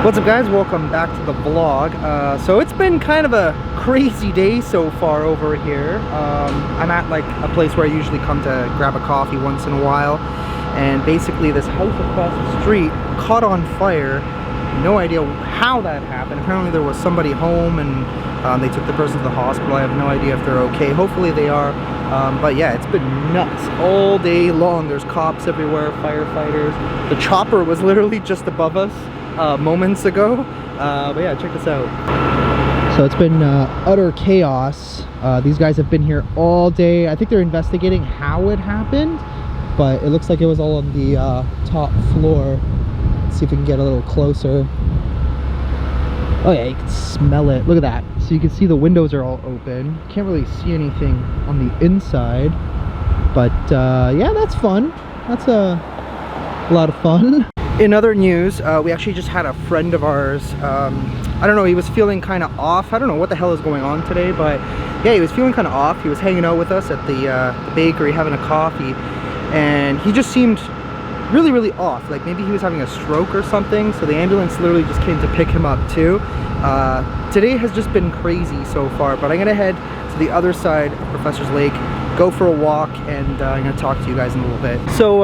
What's up guys, welcome back to the vlog. So it's been kind of a crazy day so far over here. I'm at like a place where I usually come to grab a coffee once in a while, and basically this house across the street caught on fire. No idea how that happened. Apparently there was somebody home and they took the person to the hospital. I have no idea if they're okay. Hopefully they are. But yeah, it's been nuts all day long. There's cops everywhere, firefighters. The chopper was literally just above us moments ago. But yeah, check this out. So it's been utter chaos. These guys have been here all day. I think they're investigating how it happened, but it looks like it was all on the top floor. Let's see if we can get a little closer. Oh yeah, you can smell it. Look at that. So you can see the windows are all open. Can't really see anything on the inside, but yeah, that's fun. That's a lot of fun. In other news, we actually just had a friend of ours, I don't know, he was feeling kind of off. I don't know what the hell is going on today, but yeah, he was feeling kind of off. He was hanging out with us at the bakery having a coffee, and he just seemed really off. Like maybe he was having a stroke or something, so the ambulance literally just came to pick him up too. Today has just been crazy so far, but I'm gonna head to the other side of Professor's Lake, go for a walk, and I'm gonna talk to you guys in a little bit. So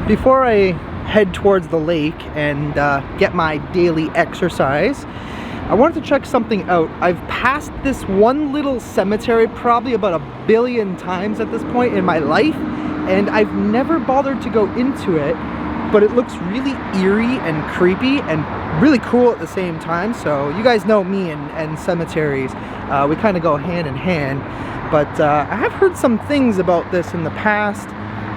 before I head towards the lake and get my daily exercise, I wanted to check something out. I've passed this one little cemetery probably about 1 billion times at this point in my life, and I've never bothered to go into it, but it looks really eerie and creepy and really cool at the same time. So you guys know me and cemeteries, we kind of go hand in hand. But I have heard some things about this in the past,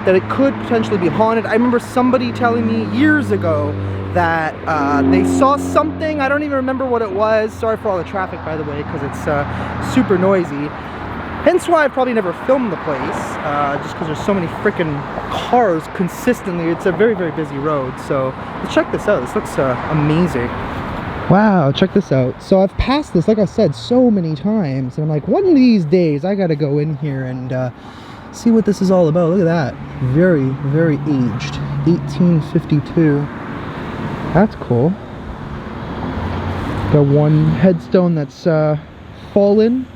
that it could potentially be haunted. I remember somebody telling me years ago that they saw something. I don't even remember what it was. Sorry for all the traffic, by the way, because it's super noisy. Hence why I probably never filmed the place, just because there's so many freaking cars consistently. It's a very busy road. So let's check this out. This looks amazing. Wow, check this out. So I've passed this, like I said, so many times, and I'm like, one of these days I gotta go in here and see what this is all about. Look at that. Very aged. 1852. That's cool. Got one headstone that's fallen.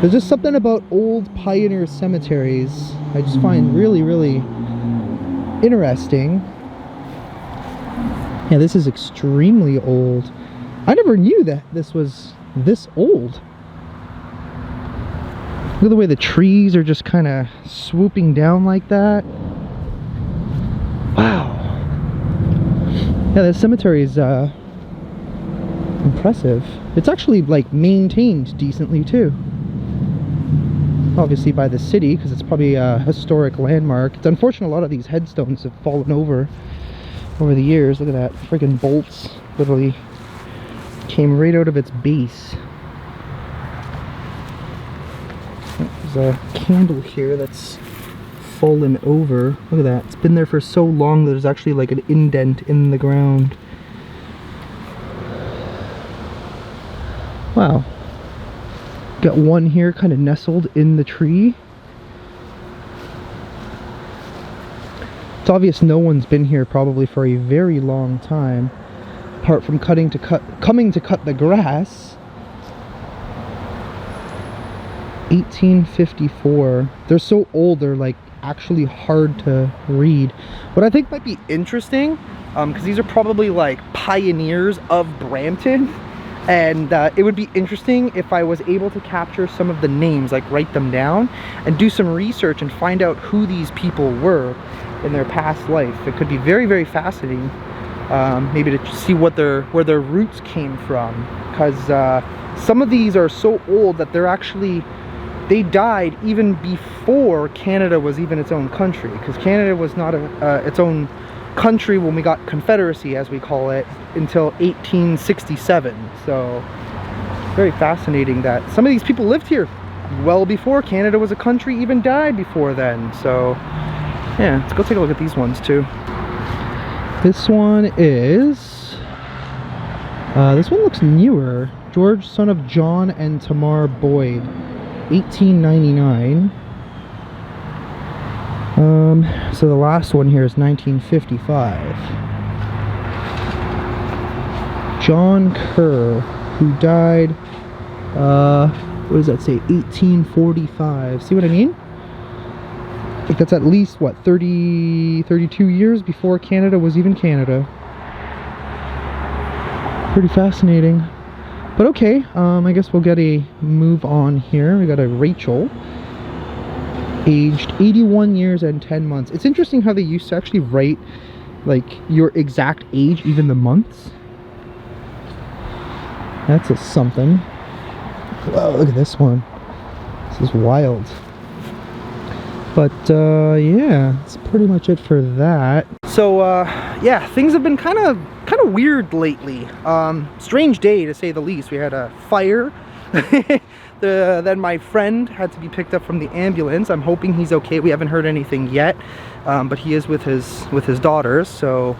There's just something about old pioneer cemeteries I just find really interesting. Yeah, this is extremely old. I never knew that this was this old. Look at the way the trees are just kind of swooping down like that. Wow. Yeah, this cemetery is impressive. It's actually like maintained decently too. Obviously by the city, because it's probably a historic landmark. It's unfortunate a lot of these headstones have fallen over the years. Look at that. Friggin' bolts literally came right out of its base. There's a candle here that's fallen over. Look at that. It's been there for so long that there's actually like an indent in the ground. Wow. Got one here kind of nestled in the tree. It's obvious no one's been here probably for a very long time, apart from coming to cut the grass. 1854. They're so old, they're like actually hard to read. What I think might be interesting, because these are probably like pioneers of Brampton, and it would be interesting if I was able to capture some of the names, like write them down and do some research and find out who these people were in their past life. It could be very fascinating, maybe to see where their roots came from, because some of these are so old that they died even before Canada was even its own country, because Canada was not its own country when we got Confederacy, as we call it, until 1867. So very fascinating that some of these people lived here well before Canada was a country, even died before then. So yeah, let's go take a look at these ones too. This one looks newer. George, son of John and Tamar Boyd, 1899. So the last one here is 1955. John Kerr, who died, what does that say, 1845. See what I mean? I think that's at least, what, 32 years before Canada was even Canada. Pretty fascinating. But okay, I guess we'll get a move on here. We got a Rachel, aged 81 years and 10 months. It's interesting how they used to actually write like your exact age, even the months. That's a something. Whoa, look at this one. This is wild. But yeah, that's pretty much it for that. So yeah, things have been kind of weird lately. Strange day to say the least. We had a fire. Then my friend had to be picked up from the ambulance. I'm hoping he's okay. We haven't heard anything yet, but he is with his daughters, so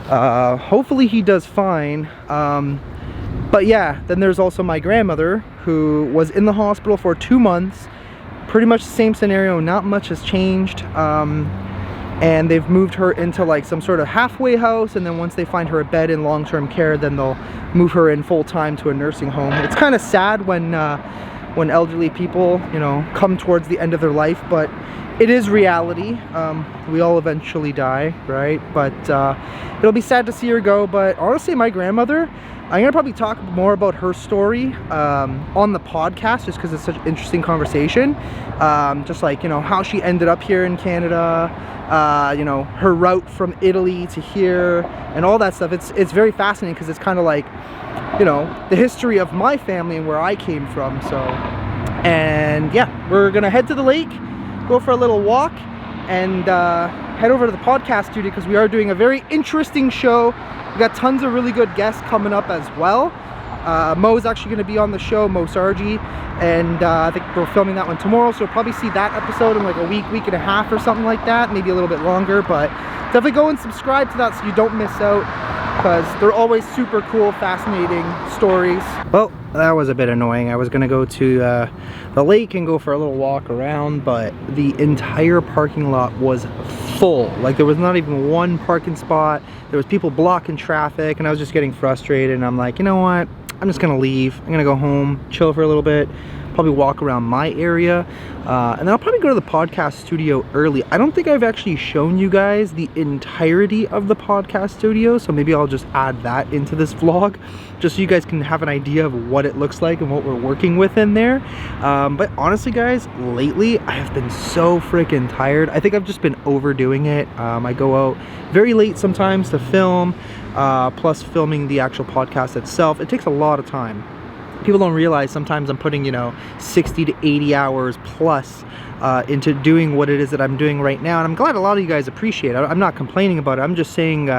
hopefully he does fine. But yeah, then there's also my grandmother, who was in the hospital for 2 months. Pretty much the same scenario, not much has changed. And they've moved her into like some sort of halfway house, and then once they find her a bed in long-term care, then they'll move her in full-time to a nursing home. It's kind of sad when elderly people, you know, come towards the end of their life, but it is reality. We all eventually die, right? But it'll be sad to see her go. But honestly, my grandmother, I'm gonna probably talk more about her story on the podcast, just because it's such an interesting conversation. Just like, you know, how she ended up here in Canada, you know, her route from Italy to here, and all that stuff. It's very fascinating because it's kind of like, you know, the history of my family and where I came from. So, and yeah, we're gonna head to the lake, go for a little walk, and head over to the podcast studio because we are doing a very interesting show. We got tons of really good guests coming up as well. Mo's actually going to be on the show, Mo Sargi, and I think we're filming that one tomorrow, so we'll probably see that episode in like a week and a half or something like that, maybe a little bit longer. But definitely go and subscribe to that so you don't miss out, because they're always super cool, fascinating stories. Well, that was a bit annoying. I was going to go to the lake and go for a little walk around, but the entire parking lot was full. Like, there was not even one parking spot. There was people blocking traffic, and I was just getting frustrated, and I'm like, you know what, I'm just gonna leave. I'm gonna go home, chill for a little bit, probably walk around my area, and then I'll probably go to the podcast studio early. I don't think I've actually shown you guys the entirety of the podcast studio, so maybe I'll just add that into this vlog, just so you guys can have an idea of what it looks like and what we're working with in there. But honestly, guys, lately I have been so freaking tired. I think I've just been overdoing it. I go out very late sometimes to film, plus filming the actual podcast itself. It takes a lot of time. People don't realize sometimes I'm putting, you know, 60 to 80 hours plus into doing what it is that I'm doing right now, and I'm glad a lot of you guys appreciate it. I'm not complaining about it. I'm just saying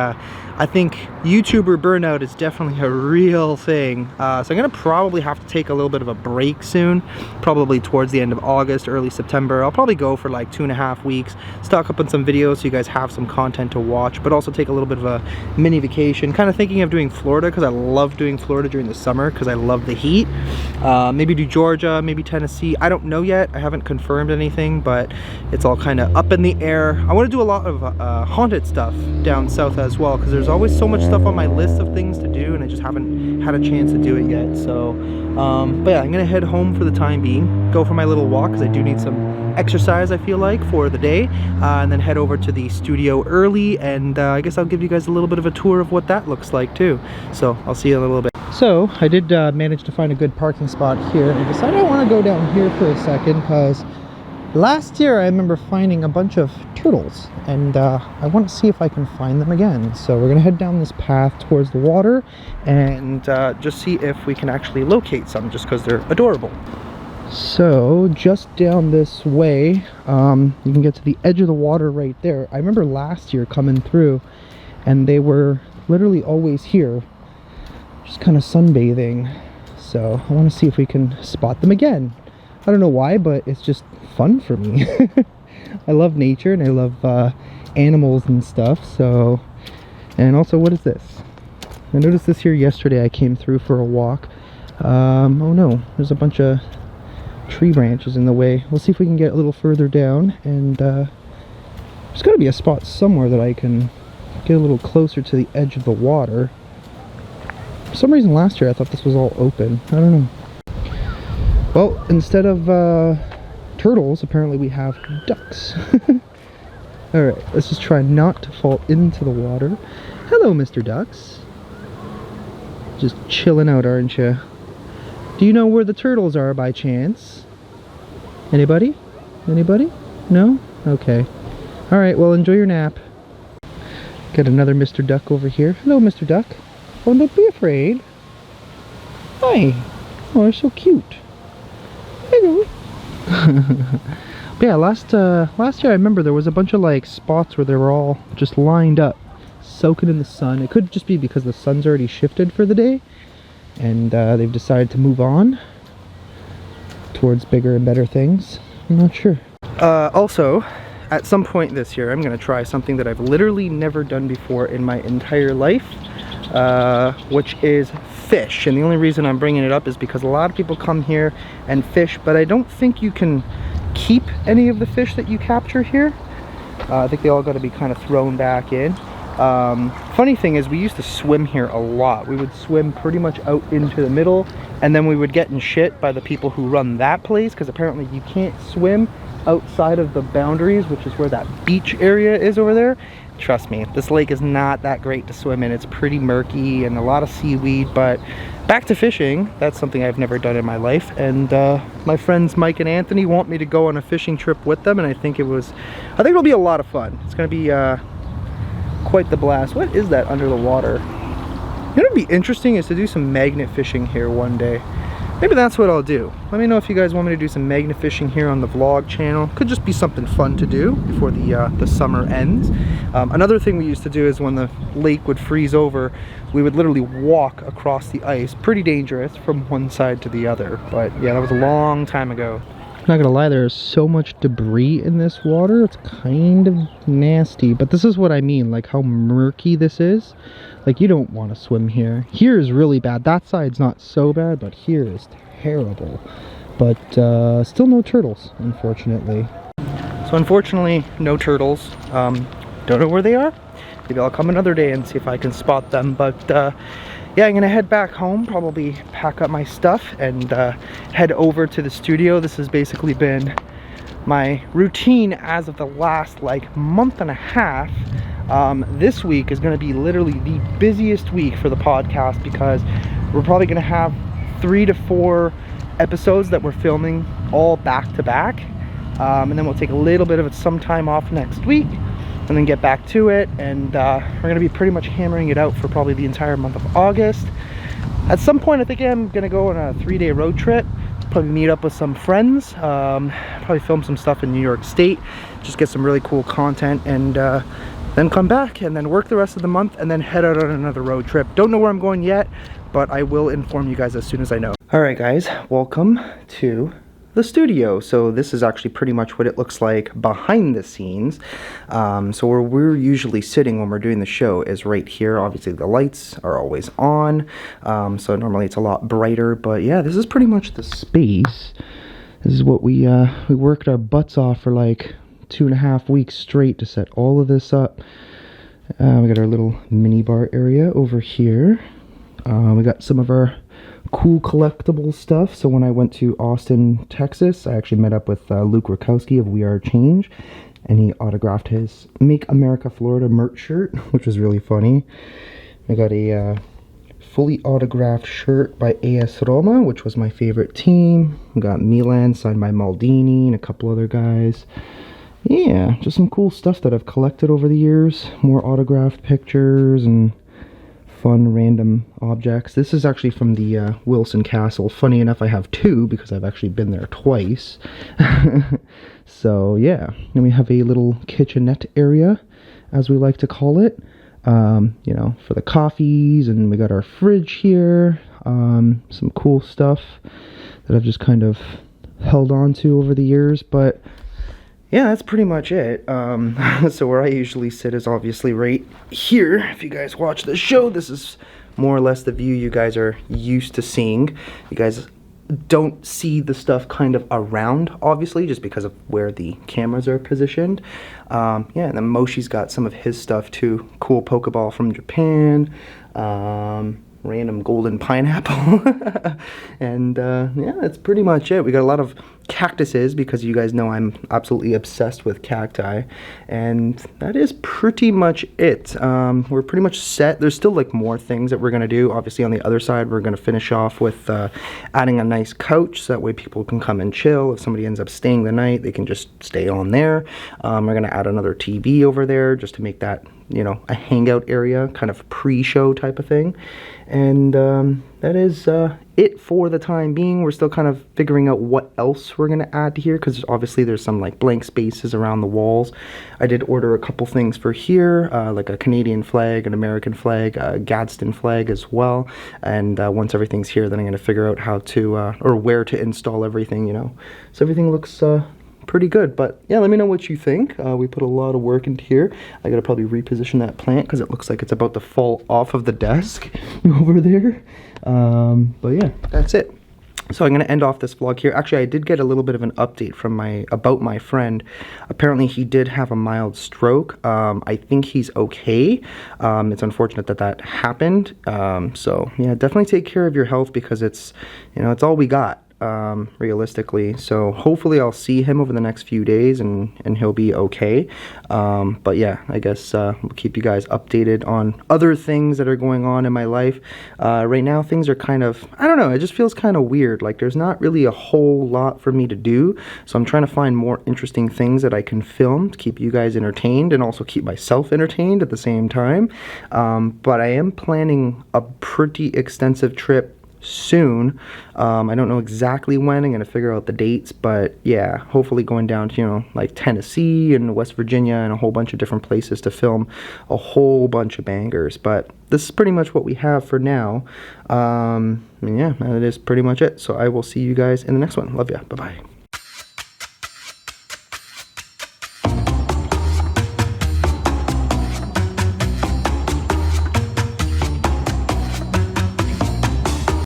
I think YouTuber burnout is definitely a real thing. So I'm gonna probably have to take a little bit of a break soon, probably towards the end of August, early September. I'll probably go for like 2.5 weeks, stock up on some videos so you guys have some content to watch, but also take a little bit of a mini vacation. Kind of thinking of doing Florida, because I love doing Florida during the summer because I love the heat. Maybe do Georgia, maybe Tennessee. I don't know yet. I haven't confirmed anything, but it's all kind of up in the air. I want to do a lot of haunted stuff down south as well, because there's always so much stuff on my list of things to do, and I just haven't had a chance to do it yet. So but yeah, I'm gonna head home for the time being, go for my little walk because I do need some exercise, I feel like, for the day, and then head over to the studio early, and I guess I'll give you guys a little bit of a tour of what that looks like too. So I'll see you in a little bit. So I did manage to find a good parking spot here, and I decided I want to go down here for a second because last year I remember finding a bunch of turtles, and I want to see if I can find them again. So we're gonna head down this path towards the water and just see if we can actually locate some, just because they're adorable. So just down this way, you can get to the edge of the water right there. I remember last year coming through and they were literally always here, just kind of sunbathing. So I want to see if we can spot them again. I don't know why, but it's just fun for me. I love nature and I love animals and stuff. So, and also, what is this? I noticed this here yesterday. I came through for a walk. Oh no, there's a bunch of tree branches in the way. We'll see if we can get a little further down, and there's got to be a spot somewhere that I can get a little closer to the edge of the water. For some reason last year I thought this was all open. I don't know. Well, instead of turtles, apparently we have ducks. Alright, let's just try not to fall into the water. Hello, Mr. Ducks. Just chilling out, aren't you? Do you know where the turtles are by chance? Anybody? Anybody? No? Okay. Alright, well, enjoy your nap. Got another Mr. Duck over here. Hello, Mr. Duck. Oh, don't be afraid. Hi. Oh, they're so cute. Hello. But yeah, last year I remember there was a bunch of like spots where they were all just lined up, soaking in the sun. It could just be because the sun's already shifted for the day, and they've decided to move on towards bigger and better things. I'm not sure. Also, at some point this year, I'm gonna try something that I've literally never done before in my entire life, which is fish. And the only reason I'm bringing it up is because a lot of people come here and fish, but I don't think you can keep any of the fish that you capture here. I think they all got to be kind of thrown back in. Funny thing is, we used to swim here a lot. We would swim pretty much out into the middle, and then we would get in shit by the people who run that place, because apparently you can't swim outside of the boundaries, which is where that beach area is over there. Trust me, this lake is not that great to swim in. It's pretty murky and a lot of seaweed. But back to fishing, that's something I've never done in my life, and my friends Mike and Anthony want me to go on a fishing trip with them, and I think it'll be a lot of fun. It's gonna be quite the blast. What is that under the water? You know, what'd be interesting is to do some magnet fishing here one day. Maybe that's what I'll do. Let me know if you guys want me to do some magnet fishing here on the vlog channel. Could just be something fun to do before the summer ends. Another thing we used to do is when the lake would freeze over, we would literally walk across the ice. Pretty dangerous from one side to the other. But yeah, that was a long time ago. Not gonna lie, there's so much debris in this water. It's kind of nasty, but this is what I mean, like how murky this is. Like, you don't want to swim here. Here is really bad. That side's not so bad, but here is terrible. But still no turtles, unfortunately. So unfortunately, no turtles. Don't know where they are. Maybe I'll come another day and see if I can spot them. But yeah, I'm gonna head back home, probably pack up my stuff and head over to the studio. This has basically been my routine as of the last like month and a half. This week is gonna be literally the busiest week for the podcast, because we're probably gonna have 3 to 4 episodes that we're filming all back to back. And then we'll take a little bit of some time off next week and then get back to it, and we're gonna be pretty much hammering it out for probably the entire month of August. At some point I think I'm gonna go on a 3-day road trip, probably meet up with some friends, probably film some stuff in New York State, just get some really cool content, and then come back and then work the rest of the month and then head out on another road trip. Don't know where I'm going yet, but I will inform you guys as soon as I know. Alright guys, welcome to the studio. So this is actually pretty much what it looks like behind the scenes. So where we're usually sitting when we're doing the show is right here. Obviously the lights are always on, so normally it's a lot brighter, but yeah, this is pretty much the space. This is what we worked our butts off for like 2.5 weeks straight to set all of this up. We got our little mini bar area over here. We got some of our cool collectible stuff. So when I went to Austin, Texas, I actually met up with Luke Rakowski of We Are Change, and he autographed his Make America Florida merch shirt, which was really funny. I got a fully autographed shirt by AS Roma, which was my favorite team. We got Milan signed by Maldini and a couple other guys. Yeah, just some cool stuff that I've collected over the years. More autographed pictures and fun random objects. This is actually from the Wilson Castle. Funny enough, I have 2 because I've actually been there twice. So yeah, then we have a little kitchenette area, as we like to call it, you know, for the coffees, and we got our fridge here. Some cool stuff that I've just kind of held on to over the years, but yeah, that's pretty much it. So where I usually sit is obviously right here. If you guys watch the show, this is more or less the view you guys are used to seeing. You guys don't see the stuff kind of around, obviously, just because of where the cameras are positioned. Yeah, and then Moshi's got some of his stuff too. Cool Pokeball from Japan. random golden pineapple. And yeah, that's pretty much it. We got a lot of cactuses because you guys know I'm absolutely obsessed with cacti, and that is pretty much it. We're pretty much set. There's still like more things that we're gonna do. Obviously on the other side we're gonna finish off with adding a nice couch so that way people can come and chill. If somebody ends up staying the night, they can just stay on there. We're gonna add another TV over there just to make that, you know, a hangout area, kind of pre-show type of thing. And that is it for the time being. We're still kind of figuring out what else we're gonna add to here, because obviously there's some like blank spaces around the walls. I did order a couple things for here, like a Canadian flag, an American flag, a Gadsden flag as well. And once everything's here, then I'm gonna figure out how to or where to install everything, you know. So everything looks pretty good. But yeah, let me know what you think. We put a lot of work into here. I gotta probably reposition that plant because it looks like it's about to fall off of the desk over there. But yeah, that's it. So I'm going to end off this vlog here. Actually, I did get a little bit of an update from about my friend. Apparently, he did have a mild stroke. I think he's okay. It's unfortunate that that happened. So yeah, definitely take care of your health because it's, you know, it's all we got. Realistically, so hopefully I'll see him over the next few days and he'll be okay. But yeah, I guess we'll keep you guys updated on other things that are going on in my life. Right now things are kind of, I don't know, it just feels kind of weird. Like there's not really a whole lot for me to do, so I'm trying to find more interesting things that I can film to keep you guys entertained and also keep myself entertained at the same time. But I am planning a pretty extensive trip soon. I don't know exactly when. I'm gonna figure out the dates, but yeah, hopefully going down to, you know, like Tennessee and West Virginia and a whole bunch of different places to film a whole bunch of bangers. But this is pretty much what we have for now. Yeah, that is pretty much it. So I will see you guys in the next one. Love ya. Bye bye.